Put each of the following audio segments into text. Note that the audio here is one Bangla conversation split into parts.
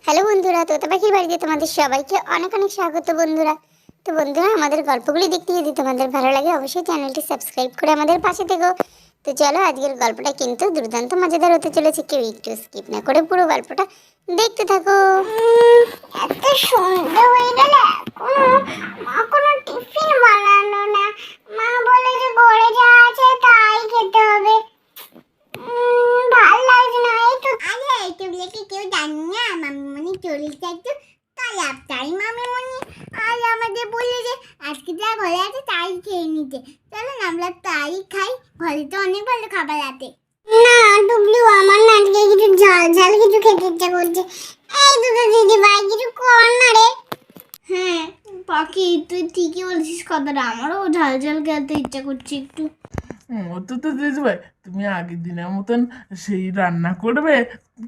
হ্যালো বন্ধুরা, তোতা পাখির বাড়িতে তোমাদের সবাইকে অনেক অনেক স্বাগত বন্ধুরা। তো বন্ধুরা, আমাদের গল্পগুলি দেখতে যদি তোমাদের ভালো লাগে অবশ্যই চ্যানেলটি সাবস্ক্রাইব করে আমাদের পাশে থেকো। তো চলো, আজকের গল্পটা কিন্তু দুর্দান্ত মজাদার হতে চলেছে, কেউ একটু স্কিপ না করে পুরো গল্পটা দেখতে থাকো। এত সন্ধ্যা হয়ে গেল, মা কোনো টিফিন বানালো না। মা বলে যে ঘরে যা আছে তাই খেতে হবে। ভাল লাগছে না। এই তো আরে এইটা বলে কেউ জানি না, মামিমণি চল্লিশ একটু তালাপ, তাই মামিমণি আজ আমাদের বললে যে আজকে যা ঘরে আছে তাই খেয়ে নিতে। চলো না আমরা তাই খাই, ঘরে তো অনেক ভালো খাবার আছে। না ডুবলু, আমার না আজকে কিছু ঝাল ঝাল কিছু খেতে ইচ্ছা করছে। এই দুটো দিদি ভাই কিছু কর না রে। হ্যাঁ পাখি, তুই ঠিকই বলছিস কথাটা, আমারও ঝাল ঝাল খেতে ইচ্ছা করছে একটু। তো দিদি ভাই, তুমি আগের দিনের মতন সেই রান্না করবে।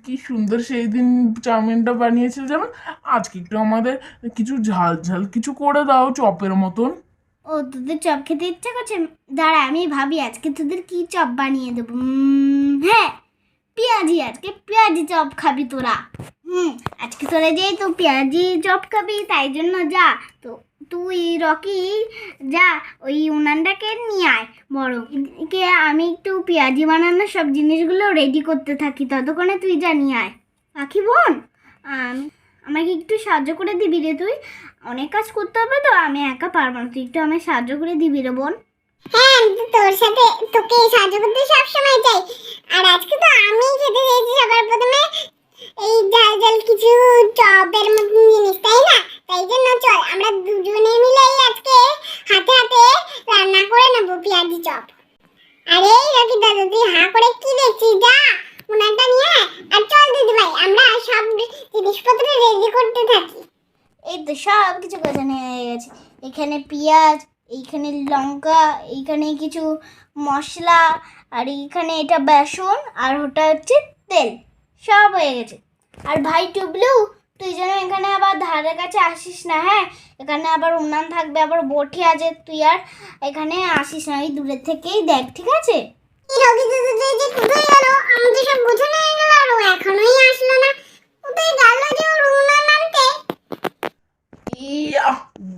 কি সুন্দর সেই দিন চাউমিনটা বানিয়েছিল, যেমন আজকে একটু আমাদের কিছু ঝাল ঝাল কিছু করে দাও, চপের মতন। ও তোদের চপ খেতে ইচ্ছা করছে, দাঁড়া আমি ভাবি আজকে তোদের কি চপ বানিয়ে দেবো। হ্যাঁ, পেঁয়াজি, আজকে পেঁয়াজি চপ খাবি তোরা। আজকে তোরা যেই তো পেঁয়াজি চপ খাবি, তাই জন্য যা তো তুই রকি যা ওই উনানটাকে নিয়ে আয় বড় কে, আমি একটু পেঁয়াজি বানানোর সব জিনিসগুলো রেডি করতে থাকি, ততক্ষণে তুই যা নিয়ে আয়। পাখি বোন, আমাকে একটু সাহায্য করে দিবি রে, তুই অনেক কাজ করতে হবে তো, আমি একা পারবো না, তুই একটু আমায় সাহায্য করে দিবি রে বোন। হ্যাঁ, আমি তো তোর সাথে তোকে সাহায্য করতে সব সময় চাই। আর আজকে তো আমি খেতে চাইছি সবার প্রথমে এই ঝাল ঝাল কিছু চপের মতন জিনিস, তাই না? তাই জন্য চল আমরা দুজনে মিলে আজকে হাতে হাতে রান্না করে নেবো পেঁয়াজি চপ। আরে রকি দাদা, তুই হা করে কি দেখছিস? যা উনানটা নিয়ে আর চল দিদি ভাই, আমরা সব জিনিসপত্র রেডি করতে থাকি। এই তো সব কিছু গোছানো হয়ে গেছে, এখানে পেঁয়াজ, এইখানে লঙ্কা, এইখানে কিছু মশলা, আর এইখানে এটা বেসন, আর ওটা হচ্ছে তেল, সব হয়ে গেছে। আর ভাই টুবলু, তুই যেন এখানে আবার ধারে কাছে আসিস না, হ্যাঁ? এখানে আবার উনান থাকবে, আবার বটি আছে, তুই আর এখানে আসিস না, ওই দূরের থেকেই দেখ, ঠিক আছে? রকি দাদা যে কোথায় গেল? আমাদের সব গোছানো হয়ে গেল আর ও এখনোই আসলো না। কোথায় গেল যে ওর উনান আনতে? ইয়া,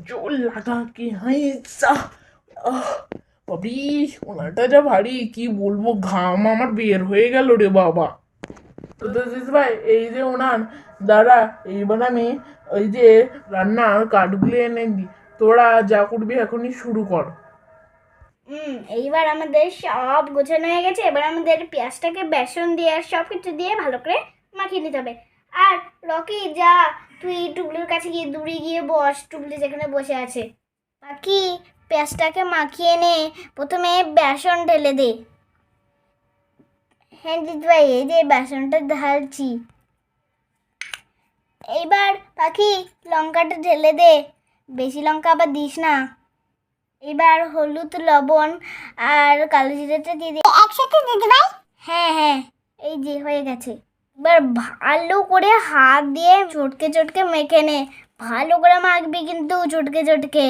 জোর লাগা কি হাইসা। বাবরি, ওনাটা যা ভারী, কি বলবো, ঘাম আমার বের হয়ে গেল রে বাবা। তো দিদি ভাই, এই যে ওনান, দাঁড়া, এইবার আমি ওই যে রান্নার কাঠগুলো এনে দিই, তোরা যা করবি এখনই শুরু কর। এইবার আমাদের সব গোছানো হয়ে গেছে, এবার আমাদের পেঁয়াজটাকে বেসন দিয়ে আর সব কিছু দিয়ে ভালো করে মাখিয়ে নিতে হবে। আর রকি যা, তুই টুবলুর কাছে গিয়ে দূরে গিয়ে বস, টুবলু যেখানে বসে আছে। বাকি পেঁয়াজটাকে মাখিয়ে নে, প্রথমে বেসন ঢেলে দে। হ্যাঁ দিদিভাই, এই যে বেসনটা ঢালছি। এইবার পাখি লঙ্কাটা ঢেলে দে, বেশি লঙ্কা আবার দিস না। এবার হলুদ, লবণ আর কালো জিরাটা দিয়ে দে একসাথে দিদি ভাই। হ্যাঁ হ্যাঁ, এই যে হয়ে গেছে। এবার ভালো করে হাত দিয়ে চটকে চটকে মেখে নে, ভালো করে মাখবি কিন্তু চটকে চটকে।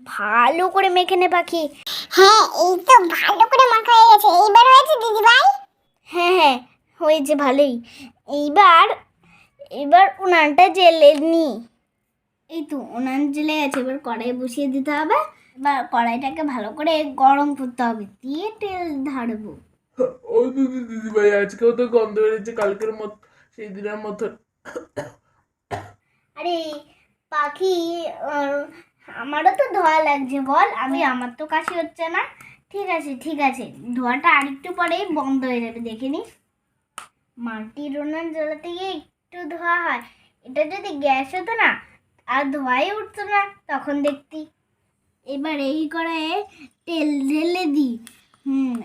ভালো করে মেখে নে পাখি। হ্যাঁ, এই তো ভালো করে মাখা হয়ে গেছে। এইবার হয়েছে দিদি ভাই। হ্যাঁ হ্যাঁ, হয়েছে ভালোই। এইবার এবার উনানটা জ্বেলে নি। এই তো উনান জ্বেলে গেছে, এবার কড়াই বসিয়ে দিতে হবে। এবার কড়াইটাকে ভালো করে গরম করতে হবে, দিয়ে তেল ঢালবো। ও দিদি ভাই, আজকেও তো গন্ধ বেরিয়েছে কালকের মতো, সেই দিনের মতো। আরে পাখি, আমারও তো ধোয়া লাগছে, বল, আমার তো কাশি হচ্ছে না। ঠিক আছে ঠিক আছে, ধোয়াটা আরেকটু পরেই বন্ধ হয়ে যাবে, দেখে নিস। মাটির উনান জ্বালাতে গিয়ে একটু ধোয়া হয়, এটা যদি গ্যাস হতো না আর ধোয়াই উঠতো না, তখন দেখতি। এবার এই করে তেল ঢেলে দিই।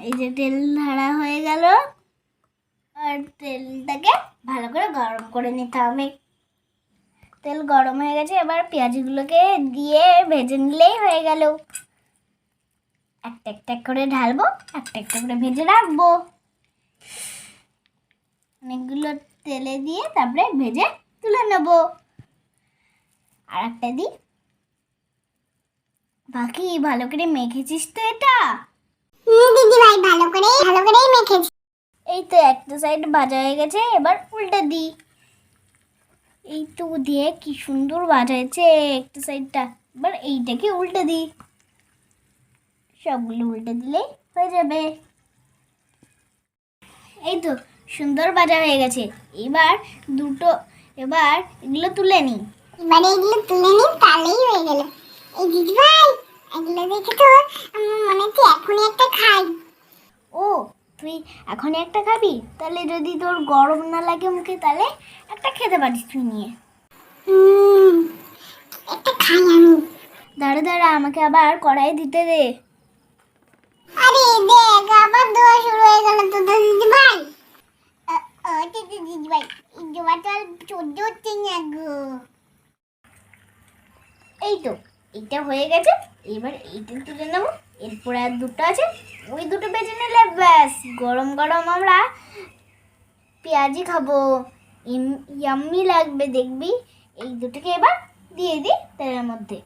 এই যে তেল ঢালা হয়ে গেল, আর তেলটাকে ভালো করে গরম করে নিতে হবে। তেল গরম হয়ে গেছে, এবার পেঁয়াজগুলোকে দিয়ে ভেজে নিলেই হয়ে গেল। একটা একটা করে ঢালবো, একটা একটা করে ভেজে রাখবো। অনেকগুলো তেলে দিয়ে তারপরে ভেজে তুলে নেব। আর একটা দিই। বাকি ভালো করে মেখেছিস তো এটা? দিদি ভাই ভালো করেই মেখেছি। এই তো একটা সাইড ভাজা হয়ে গেছে, এবার উল্টে দিই। এই তো দিয়ে কি সুন্দর বাজাইছে একটা সাইডটা। এবার এইটাকে উল্টে দিই, সবগুলো উল্টে দিলে হয়ে যাবে। এই তো সুন্দর বাজা হয়ে গেছে। এবার এগুলো তুলে নিই। এবারে এগুলো তুলে নিন, তাহলেই হয়ে গেল। এই দিদি ভাই, এগুলো দেখে তো আমার মনে হচ্ছে এখনই একটা খাই। ও তুই এখন একটা খাবি? তাহলে যদি তোর গরম না লাগে মুখে তাহলে একটা খেতে পারিস তুই নিয়ে। হুম, একটা খাই আমি। দাঁড়া দাঁড়া, আমাকে আবার কড়াই দিতে দে। আরে দেখ, আবার দেওয়া শুরু হয়ে গেল তো দিদি ভাই। দিদি ভাই, এই দেওয়াটা আর সহ্য হচ্ছে না গো। এই তো এইটা হয়ে গেছে। এবার এইটা তুলে নেবো। এরপরে আর দুটো আছে, ওই দুটো বেজে নিলে ব্যাস গরম গরম আমরা পেঁয়াজি খাবো। ইয়াম্মি লাগবে দেখবি। এই দুটোকে এবার দিয়ে দিই তেলের মধ্যে।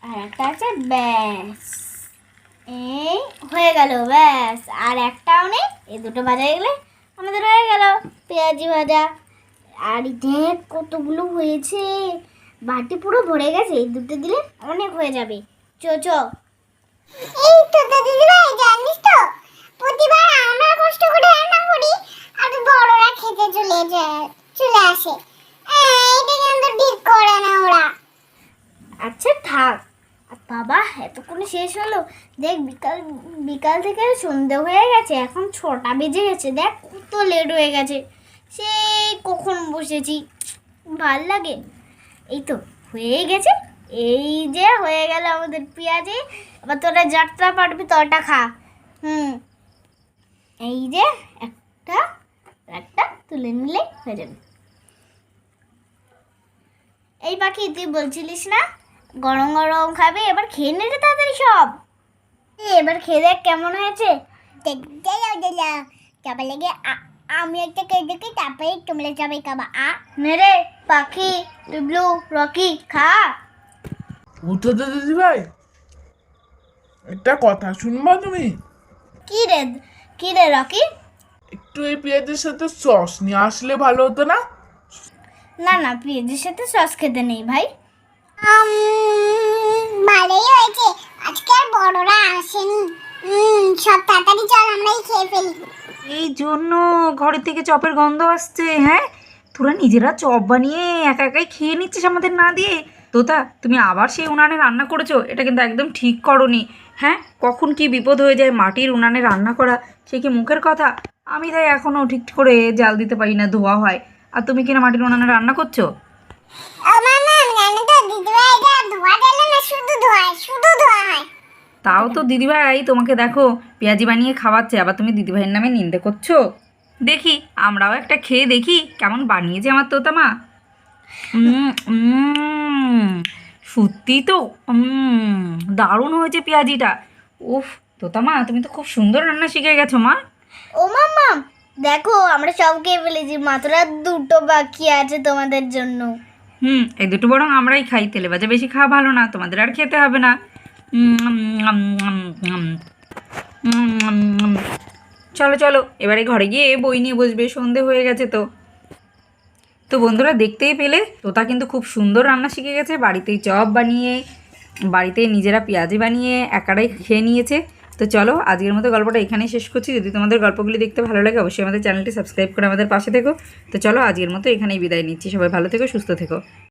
আর একটা আছে, ব্যাস এই হয়ে গেল ব্যাস। আর একটাও নেই, এই দুটো ভাজা গেলে আমাদের হয়ে গেল পেঁয়াজি ভাজা। আর দেখ কতগুলো হয়েছে, বাটি পুরো ভরে গেছে। এই দুটো দিলে অনেক হয়ে যাবে। চো চো। এই তো দিদি ভাই, জানিস তো প্রতিবার আমরা কষ্ট করে রান্না করি আর বড়রা খেতে চলে আসে। এটা কিন্তু ঠিক করে না ওরা। আচ্ছা থাক। আর বাবা এতক্ষণে শেষ হলো? দেখ বিকাল বিকাল থেকে সন্ধে হয়ে গেছে, এখন 6টা বেজে গেছে। দেখ কত লেট হয়ে গেছে, সেই কখন বসেছি, ভাল লাগে। এই তো হয়ে গেছে। এই যে হয়ে গেল আমাদের পেঁয়াজি। এবার তোরা যাত্রা পারবি তোরটা খা। এই যে একটা একটা তুলে নিলে হয়ে যাবে। এই পাখি তুই বলছিলিস না গরম গরম খাবে? এবার খেয়ে নে রে তাড়াতাড়ি সব। এবার খেয়ে দেখ কেমন হয়েছে। দেখতে যাও সবাই লেগে আমি একটা খেয়ে দেখি, তারপরে তোমরা সবাই খাবা। নে রে পাখি, টুবলু, রকি খা। উঠো তো দিদি ভাই, একটা কথা শুনবা তুমি? কি রে রকি? একটু এই পেঁয়াজের সাথে সস নিয়ে আসলে ভালো হতো না? না না, পেঁয়াজের সাথে সস খেতে নেই ভাই। ভালোই হয়েছে, আজকে আর বড়রা আসেনি। সব তাড়াতাড়ি চল, আমরাই খেয়ে ফেলি। এই জন্য ঘরের থেকে চপের গন্ধ আসছে। হ্যাঁ, তোরা নিজেরা চপ বানিয়ে একা একাই খেয়ে নিচ্ছিস আমাদের না দিয়ে। তোতা, তুমি আবার সেই উনানে রান্না করেছো, এটা কিন্তু একদম ঠিক করনি। হ্যাঁ, কখন কি বিপদ হয়ে যায়, মাটির উনানে রান্না করা সে কি মুখের কথা? আমি তাই এখনও ঠিক করে জাল দিতে পারি না, ধোয়া হয়। আর তুমি কিনা মাটির উনানে রান্না করছো? আমার না জানো তো দিদি ভাই, এটা ধোয়া দিলে না শুধু ধোয়া হয়। তাও তো দিদিভাই তোমাকে দেখো পেঁয়াজি বানিয়ে খাওয়াচ্ছে, আবার তুমি দিদিভাইয়ের নামে নিন্দে করছো। দেখি আমরাও একটা খেয়ে দেখি কেমন বানিয়েছে আমার তোতা মা। সত্যি তো দারুণ হয়েছে পেঁয়াজিটা। উফ, তোতা মা তুমি তো খুব সুন্দর রান্না শিখে গেছো মা। ও মাম্মা দেখো আমরা সব খেয়ে ফেলেছি, মাত্র আর দুটো বাকি আছে তোমাদের জন্য। এই দুটো বরং আমরাই খাই, তেলে ভাজা বেশি খাওয়া ভালো না, তোমাদের আর খেতে হবে না। চলো চলো, এবারে ঘরে গিয়ে বই নিয়ে বসবে, সন্ধে হয়ে গেছে তো। তো বন্ধুরা দেখতেই পেলে তোতা কিন্তু খুব সুন্দর রান্না শিখে গেছে, বাড়িতেই চপ বানিয়ে, বাড়িতেই নিজেরা পেঁয়াজি বানিয়ে একারাই খেয়ে নিয়েছে। তো চলো আজকের মতো গল্পটা এখানেই শেষ করছি। যদি তোমাদের গল্পগুলি দেখতে ভালো লাগে অবশ্যই আমাদের চ্যানেলটি সাবস্ক্রাইব করে আমাদের পাশে থেকো। তো চলো আজকের মতো এখানেই বিদায় নিচ্ছি। সবাই ভালো থেকো, সুস্থ থেকো।